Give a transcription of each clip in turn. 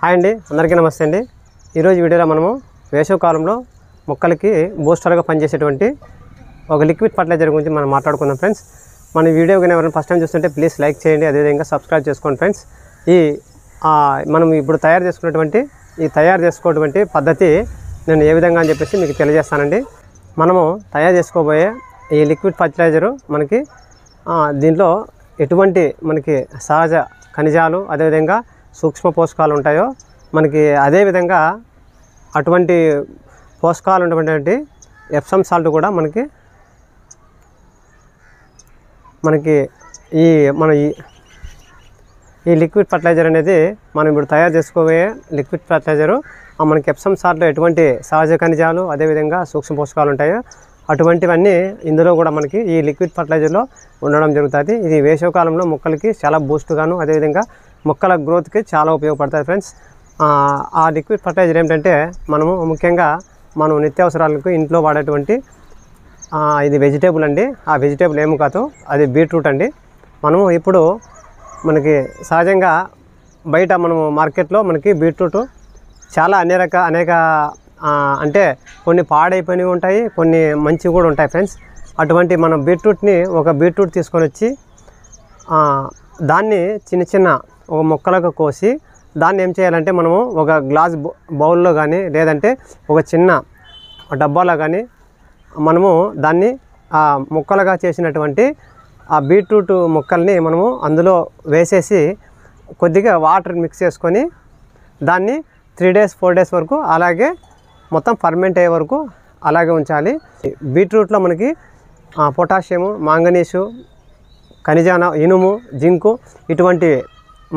Hi అండి, అందరికీ నమస్తే అండి. ఈరోజు వీడియోలో మనము వేసవికాలంలో మొక్కలకి బూస్టర్గా పనిచేసేటువంటి ఒక లిక్విడ్ ఫర్టిలైజర్ గురించి మనం మాట్లాడుకుందాం ఫ్రెండ్స్. మన వీడియో కానీ ఎవరైనా ఫస్ట్ టైం చూస్తుంటే ప్లీజ్ లైక్ చేయండి, అదేవిధంగా సబ్స్క్రైబ్ చేసుకోండి ఫ్రెండ్స్. మనం ఇప్పుడు తయారు చేసుకోవటువంటి పద్ధతి నేను ఏ విధంగా అని చెప్పేసి మీకు తెలియజేస్తానండి. మనము తయారు చేసుకోబోయే ఈ లిక్విడ్ ఫర్టిలైజరు మనకి దీంట్లో ఎటువంటి మనకి సహజ ఖనిజాలు అదేవిధంగా సూక్ష్మ పోషకాలు ఉంటాయో మనకి అదేవిధంగా అటువంటి పోషకాలు ఉన్నటువంటి ఎప్సమ్ సాల్ట్ కూడా మనకి ఈ లిక్విడ్ ఫర్టిలైజర్ అనేది మనం ఇప్పుడు తయారు చేసుకోబోయే లిక్విడ్ ఫర్టిలైజరు మనకి ఎప్సమ్ సాల్ట్లో ఎటువంటి సహజ ఖనిజాలు అదేవిధంగా సూక్ష్మ పోషకాలు ఉంటాయో అటువంటివన్నీ ఇందులో కూడా మనకి ఈ లిక్విడ్ ఫర్టిలైజర్లో ఉండడం జరుగుతుంది. ఇది వేసవికాలంలో మొక్కలకి చాలా బూస్ట్గాను అదేవిధంగా మొక్కల గ్రోత్కి చాలా ఉపయోగపడుతుంది ఫ్రెండ్స్. ఆ లిక్విడ్ ఫర్టిలైజర్ ఏంటంటే మనము ముఖ్యంగా మనం నిత్యావసరాలకు ఇంట్లో వాడేటువంటి ఇది వెజిటేబుల్ అండి. ఆ వెజిటేబుల్ ఏమి కాదు, అది బీట్రూట్ అండి. మనము ఇప్పుడు మనకి సహజంగా బయట మనము మార్కెట్లో మనకి బీట్రూట్ చాలా అనేక అంటే కొన్ని పాడైపోయినవి ఉంటాయి, కొన్ని మంచివి కూడా ఉంటాయి ఫ్రెండ్స్. అటువంటి మనం ఒక బీట్రూట్ తీసుకొని వచ్చి దాన్ని చిన్న ఒక మొక్కలకు కోసి దాన్ని ఏం చేయాలంటే మనము ఒక గ్లాస్ బౌల్లో కానీ లేదంటే ఒక చిన్న డబ్బాలో కానీ మనము దాన్ని ముక్కలుగా చేసినటువంటి ఆ బీట్రూట్ ముక్కల్ని మనము అందులో వేసేసి కొద్దిగా వాటర్ మిక్స్ చేసుకొని దాన్ని 3 days 4 days వరకు అలాగే మొత్తం ఫర్మెంట్ అయ్యే వరకు అలాగే ఉంచాలి. బీట్రూట్లో మనకి పొటాషియము, మాంగనీసు, ఖనిజాన, ఇనుము, జింకు ఇటువంటి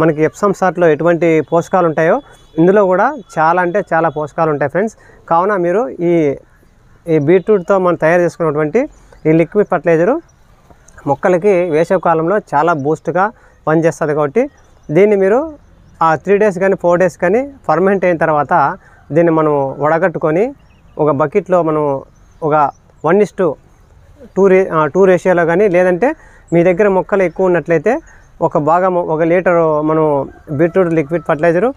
మనకి ఎప్సమ్ సాల్ట్లో ఎటువంటి పోషకాలు ఉంటాయో ఇందులో కూడా చాలా అంటే చాలా పోషకాలు ఉంటాయి ఫ్రెండ్స్. కావున మీరు ఈ బీట్రూట్తో మనం తయారు చేసుకున్నటువంటి ఈ లిక్విడ్ ఫర్టిలైజరు మొక్కలకి వేసవికాలంలో చాలా బూస్ట్గా పనిచేస్తుంది. కాబట్టి దీన్ని మీరు 3 days కానీ 4 days కానీ ఫర్మెంట్ అయిన తర్వాత దీన్ని మనం వడగట్టుకొని ఒక బకెట్లో మనం ఒక 1:2 రేషియోలో కానీ లేదంటే మీ దగ్గర మొక్కలు ఎక్కువ ఉన్నట్లయితే ఒక లీటరు మనం బీట్రూట్ లిక్విడ్ ఫర్టిలైజరు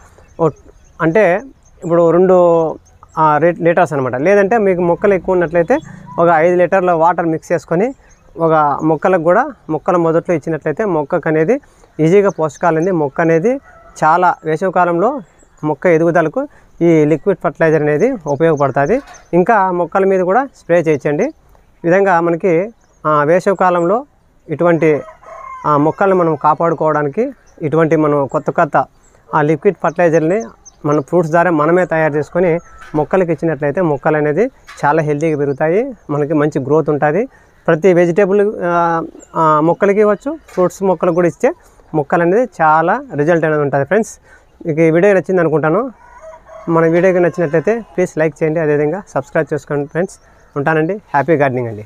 అంటే ఇప్పుడు 2 లీటర్స్ అనమాట. లేదంటే మీకు మొక్కలు ఎక్కువ ఉన్నట్లయితే ఒక 5 లీటర్ల వాటర్ మిక్స్ చేసుకొని ఒక మొక్కల మొదట్లో ఇచ్చినట్లయితే మొక్కకు అనేది ఈజీగా పోషకాలు అనేది మొక్క అనేది చాలా వేసవికాలంలో మొక్క ఎదుగుదలకు ఈ లిక్విడ్ ఫర్టిలైజర్ అనేది ఉపయోగపడుతుంది. ఇంకా మొక్కల మీద కూడా స్ప్రే చేయించండి. ఈ విధంగా మనకి వేసవికాలంలో ఇటువంటి మొక్కల్ని మనం కాపాడుకోవడానికి ఇటువంటి మనం కొత్త లిక్విడ్ ఫర్టిలైజర్ని మన ఫ్రూట్స్ ద్వారా మనమే తయారు చేసుకొని మొక్కలకి ఇచ్చినట్లయితే మొక్కలు అనేది చాలా హెల్తీగా పెరుగుతాయి, మనకి మంచి గ్రోత్ ఉంటుంది. ప్రతి వెజిటేబుల్ మొక్కలకి ఇవ్వచ్చు, ఫ్రూట్స్ మొక్కలకు కూడా ఇస్తే మొక్కలు అనేది చాలా రిజల్ట్ అనేది ఉంటుంది ఫ్రెండ్స్. మీకు ఈ వీడియో నచ్చింది అనుకుంటాను. మన వీడియోకి నచ్చినట్లయితే ప్లీజ్ లైక్ చేయండి, అదేవిధంగా సబ్స్క్రైబ్ చేసుకోండి ఫ్రెండ్స్. ఉంటానండి. హ్యాపీ గార్డెనింగ్ అండి.